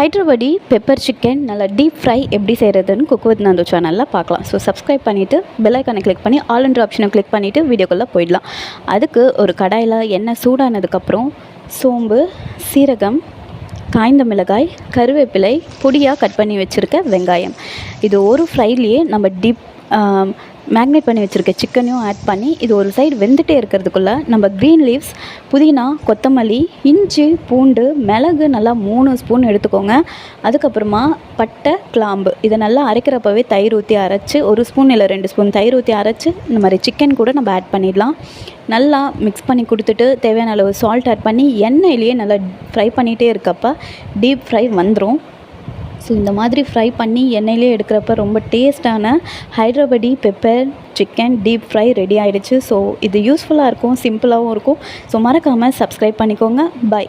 Hyderabadi pepper chicken நல்லா deep fry எப்படி செய்கிறதுன்னு குக் வித் நந்து சேனலில் பார்க்கலாம். ஸோ சப்ஸ்கிரைப் பண்ணிவிட்டு பெல் ஐக்கானை கிளிக் பண்ணி ஆல் என்ற ஆப்ஷனை கிளிக் பண்ணிவிட்டு வீடியோக்குள்ளே போயிடலாம். அதுக்கு ஒரு கடாயில் எண்ணெய் சூடானதுக்கப்புறம் சோம்பு, சீரகம், காய்ந்த மிளகாய், கருவேப்பிலை, பொடியாக கட் பண்ணி வச்சுருக்க வெங்காயம், இது ஒரு ஃப்ரைலேயே நம்ம டீப் மேக்னேட் பண்ணி வச்சுருக்க சிக்கனையும் ஆட் பண்ணி இது ஒரு சைடு வெந்துகிட்டே இருக்கிறதுக்குள்ளே நம்ம க்ரீன் லீவ்ஸ், புதினா, கொத்தமல்லி, இஞ்சி, பூண்டு, மிளகு நல்லா 3 ஸ்பூன் எடுத்துக்கோங்க. அதுக்கப்புறமா பட்டை, கிராம்பு இதை நல்லா அரைக்கிறப்பவே தயிர் ஊற்றி அரைச்சி 1 ஸ்பூன் இல்லை 2 ஸ்பூன் தயிர் ஊற்றி அரைச்சி இந்த மாதிரி சிக்கன் கூட நம்ம ஆட் பண்ணிடலாம். நல்லா மிக்ஸ் பண்ணி கொடுத்துட்டு தேவையான அளவு சால்ட் ஆட் பண்ணி எண்ணெயிலேயே நல்லா ஃப்ரை பண்ணிகிட்டே இருக்கப்போ டீப் ஃப்ரை வந்துடும். ஸோ இந்த மாதிரி ஃப்ரை பண்ணி எண்ணெயிலே எடுக்கிறப்ப ரொம்ப டேஸ்டான Hyderabadi pepper chicken deep fry ready ஆகிடுச்சு. ஸோ இது யூஸ்ஃபுல்லாக இருக்கும், சிம்பிளாகவும் இருக்கும். ஸோ மறக்காமல் சப்ஸ்கிரைப் பண்ணிக்கோங்க. பை.